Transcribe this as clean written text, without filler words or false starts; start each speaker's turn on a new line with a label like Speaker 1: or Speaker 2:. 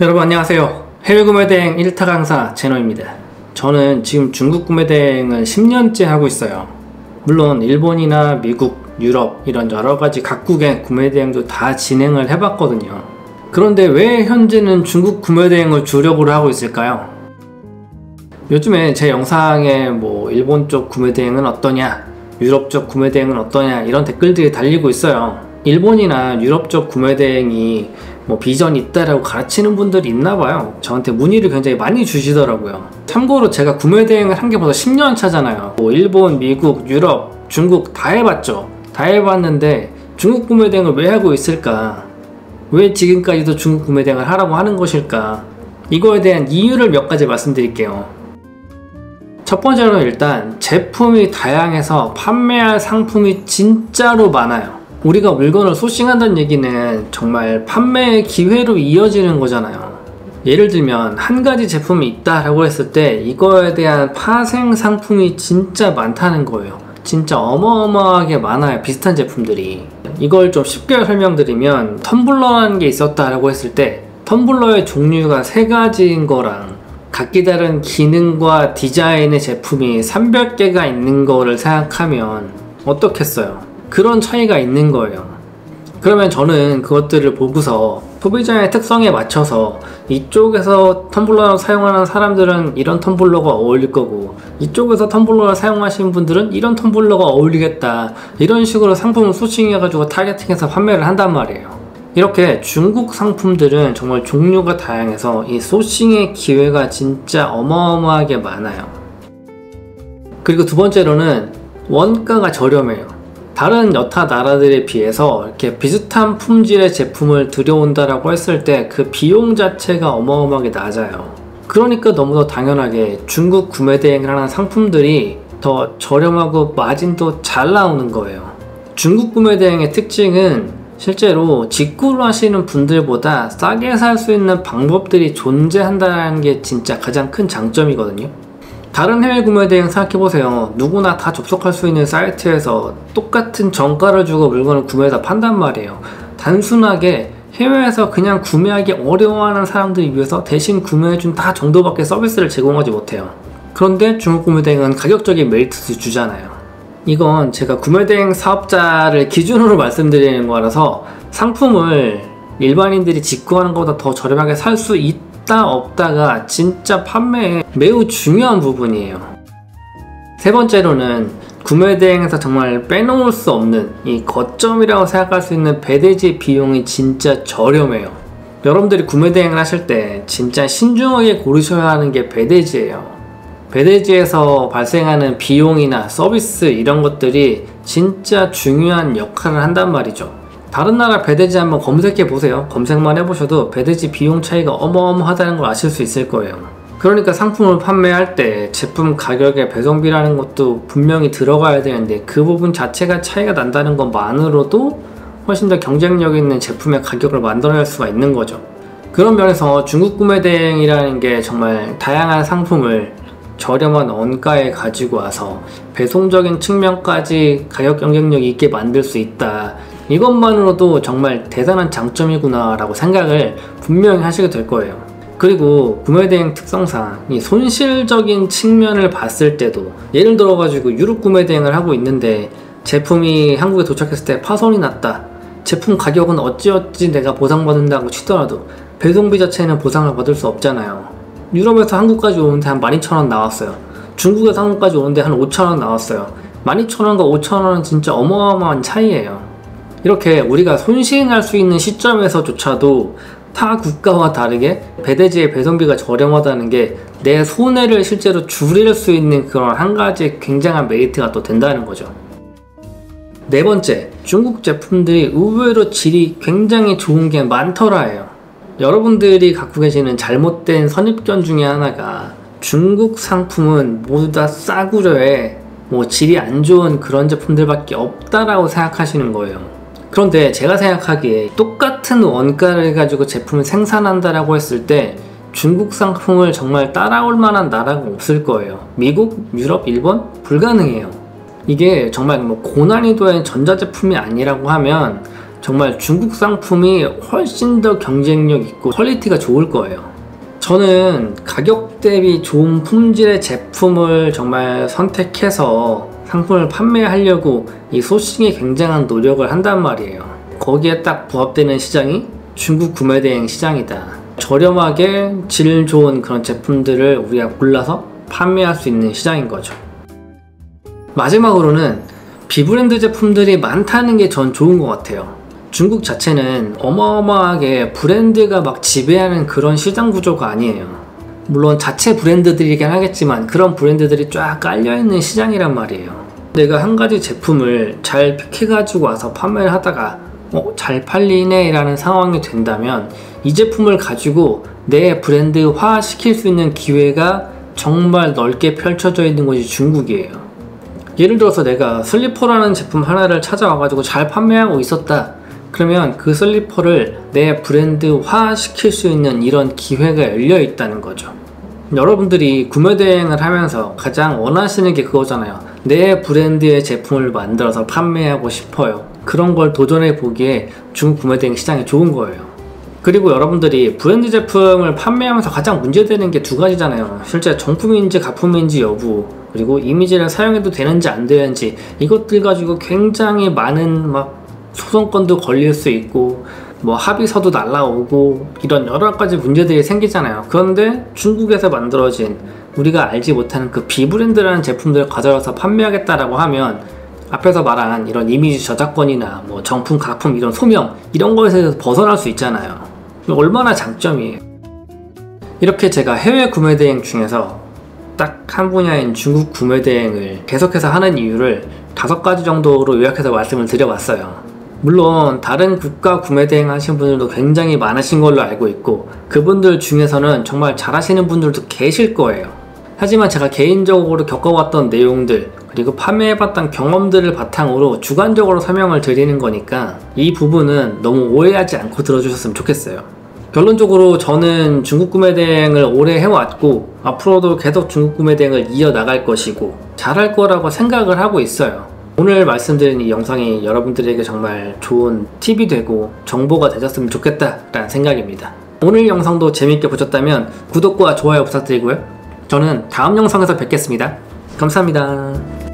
Speaker 1: 여러분 안녕하세요. 해외 구매대행 1타 강사 제노입니다. 저는 지금 중국 구매대행을 10년째 하고 있어요. 물론 일본이나 미국, 유럽 이런 여러가지 각국의 구매대행도 다 진행을 해봤거든요. 그런데 왜 현재는 중국 구매대행을 주력으로 하고 있을까요? 요즘에 제 영상에 일본 쪽 구매대행은 어떠냐, 유럽 쪽 구매대행은 어떠냐 이런 댓글들이 달리고 있어요. 일본이나 유럽 쪽 구매대행이 비전이 있다라고 가르치는 분들이 있나봐요. 저한테 문의를 굉장히 많이 주시더라고요. 참고로 제가 구매대행을 한 게 벌써 10년 차잖아요. 일본, 미국, 유럽, 중국 다 해봤죠. 다 해봤는데 중국 구매대행을 왜 하고 있을까? 왜 지금까지도 중국 구매대행을 하라고 하는 것일까? 이거에 대한 이유를 몇 가지 말씀드릴게요. 첫 번째로는 일단 제품이 다양해서 판매할 상품이 진짜로 많아요. 우리가 물건을 소싱한다는 얘기는 정말 판매의 기회로 이어지는 거잖아요. 예를 들면 한 가지 제품이 있다라고 했을 때 이거에 대한 파생 상품이 진짜 많다는 거예요. 진짜 어마어마하게 많아요. 비슷한 제품들이. 이걸 좀 쉽게 설명드리면 텀블러라는 게 있었다라고 했을 때 텀블러의 종류가 3가지인 거랑 각기 다른 기능과 디자인의 제품이 300개가 있는 거를 생각하면 어떻겠어요? 그런 차이가 있는 거예요. 그러면 저는 그것들을 보고서 소비자의 특성에 맞춰서 이쪽에서 텀블러를 사용하는 사람들은 이런 텀블러가 어울릴 거고 이쪽에서 텀블러를 사용하시는 분들은 이런 텀블러가 어울리겠다, 이런 식으로 상품을 소싱해가지고 타겟팅해서 판매를 한단 말이에요. 이렇게 중국 상품들은 정말 종류가 다양해서 이 소싱의 기회가 진짜 어마어마하게 많아요. 그리고 두 번째로는 원가가 저렴해요. 다른 여타 나라들에 비해서 이렇게 비슷한 품질의 제품을 들여온다라고 했을 때 그 비용 자체가 어마어마하게 낮아요. 그러니까 너무나 당연하게 중국 구매대행을 하는 상품들이 더 저렴하고 마진도 잘 나오는 거예요. 중국 구매대행의 특징은 실제로 직구를 하시는 분들보다 싸게 살 수 있는 방법들이 존재한다는 게 진짜 가장 큰 장점이거든요. 다른 해외 구매대행 생각해보세요. 누구나 다 접속할 수 있는 사이트에서 똑같은 정가를 주고 물건을 구매해서 판단 말이에요. 단순하게 해외에서 그냥 구매하기 어려워하는 사람들을 위해서 대신 구매해준 다 정도밖에 서비스를 제공하지 못해요. 그런데 중국 구매대행은 가격적인 메리트를 주잖아요. 이건 제가 구매대행 사업자를 기준으로 말씀드리는 거라서 상품을 일반인들이 직구하는 것보다 더 저렴하게 살 수 있다 없다가 진짜 판매에 매우 중요한 부분이에요. 세 번째로는 구매대행에서 정말 빼놓을 수 없는 이 거점이라고 생각할 수 있는 배대지 비용이 진짜 저렴해요. 여러분들이 구매대행을 하실 때 진짜 신중하게 고르셔야 하는 게 배대지예요. 배대지에서 발생하는 비용이나 서비스 이런 것들이 진짜 중요한 역할을 한단 말이죠. 다른 나라 배대지 한번 검색해 보세요. 검색만 해보셔도 배대지 비용 차이가 어마어마하다는 걸 아실 수 있을 거예요. 그러니까 상품을 판매할 때 제품 가격에 배송비라는 것도 분명히 들어가야 되는데 그 부분 자체가 차이가 난다는 것만으로도 훨씬 더 경쟁력 있는 제품의 가격을 만들어낼 수가 있는 거죠. 그런 면에서 중국 구매대행이라는 게 정말 다양한 상품을 저렴한 원가에 가지고 와서 배송적인 측면까지 가격 경쟁력 있게 만들 수 있다, 이것만으로도 정말 대단한 장점이구나 라고 생각을 분명히 하시게 될 거예요. 그리고 구매대행 특성상 이 손실적인 측면을 봤을 때도, 예를 들어 가지고 유럽 구매대행을 하고 있는데 제품이 한국에 도착했을 때 파손이 났다, 제품 가격은 어찌어찌 내가 보상받는다고 치더라도 배송비 자체는 보상을 받을 수 없잖아요. 유럽에서 한국까지 오는데 한 12,000원 나왔어요. 중국에서 한국까지 오는데 한 5,000원 나왔어요. 12,000원과 5,000원은 진짜 어마어마한 차이예요. 이렇게 우리가 손실날 수 있는 시점에서조차도 타 국가와 다르게 배대지의 배송비가 저렴하다는 게 내 손해를 실제로 줄일 수 있는 그런 한 가지 굉장한 메리트가 또 된다는 거죠. 네 번째, 중국 제품들이 의외로 질이 굉장히 좋은 게 많더라예요. 여러분들이 갖고 계시는 잘못된 선입견 중에 하나가 중국 상품은 모두 다 싸구려에 질이 안 좋은 그런 제품들밖에 없다라고 생각하시는 거예요. 그런데 제가 생각하기에 똑같은 원가를 가지고 제품을 생산한다라고 했을 때 중국 상품을 정말 따라올 만한 나라가 없을 거예요. 미국, 유럽, 일본? 불가능해요. 이게 정말 고난이도의 전자제품이 아니라고 하면 정말 중국 상품이 훨씬 더 경쟁력 있고 퀄리티가 좋을 거예요. 저는 가격 대비 좋은 품질의 제품을 정말 선택해서 상품을 판매하려고 이 소싱에 굉장한 노력을 한단 말이에요. 거기에 딱 부합되는 시장이 중국 구매대행 시장이다. 저렴하게 질 좋은 그런 제품들을 우리가 골라서 판매할 수 있는 시장인 거죠. 마지막으로는 비브랜드 제품들이 많다는 게 전 좋은 것 같아요. 중국 자체는 어마어마하게 브랜드가 막 지배하는 그런 시장 구조가 아니에요. 물론 자체 브랜드들이긴 하겠지만 그런 브랜드들이 쫙 깔려있는 시장이란 말이에요. 내가 한 가지 제품을 잘 픽해가지고 와서 판매를 하다가 잘 팔리네 라는 상황이 된다면 이 제품을 가지고 내 브랜드화 시킬 수 있는 기회가 정말 넓게 펼쳐져 있는 곳이 중국이에요. 예를 들어서 내가 슬리퍼라는 제품 하나를 찾아와가지고 잘 판매하고 있었다. 그러면 그 슬리퍼를 내 브랜드화 시킬 수 있는 이런 기회가 열려 있다는 거죠. 여러분들이 구매 대행을 하면서 가장 원하시는 게 그거잖아요. 내 브랜드의 제품을 만들어서 판매하고 싶어요. 그런 걸 도전해 보기에 중국 구매 대행 시장이 좋은 거예요. 그리고 여러분들이 브랜드 제품을 판매하면서 가장 문제되는 게 두 가지잖아요. 실제 정품인지 가품인지 여부, 그리고 이미지를 사용해도 되는지 안 되는지, 이것들 가지고 굉장히 많은 소송건도 걸릴 수 있고 합의서도 날라오고 이런 여러 가지 문제들이 생기잖아요. 그런데 중국에서 만들어진 우리가 알지 못하는 그 비브랜드라는 제품들을 가져와서 판매하겠다라고 하면 앞에서 말한 이런 이미지 저작권이나 정품, 가품, 이런 소명, 이런 거에서 벗어날 수 있잖아요. 얼마나 장점이에요. 이렇게 제가 해외 구매 대행 중에서 딱 한 분야인 중국 구매 대행을 계속해서 하는 이유를 5가지 정도로 요약해서 말씀을 드려봤어요. 물론 다른 국가 구매 대행 하신 분들도 굉장히 많으신 걸로 알고 있고 그분들 중에서는 정말 잘하시는 분들도 계실 거예요. 하지만 제가 개인적으로 겪어왔던 내용들, 그리고 판매해봤던 경험들을 바탕으로 주관적으로 설명을 드리는 거니까 이 부분은 너무 오해하지 않고 들어주셨으면 좋겠어요. 결론적으로 저는 중국 구매 대행을 오래 해왔고 앞으로도 계속 중국 구매 대행을 이어나갈 것이고 잘할 거라고 생각을 하고 있어요. 오늘 말씀드린 이 영상이 여러분들에게 정말 좋은 팁이 되고 정보가 되셨으면 좋겠다라는 생각입니다. 오늘 영상도 재밌게 보셨다면 구독과 좋아요 부탁드리고요. 저는 다음 영상에서 뵙겠습니다. 감사합니다.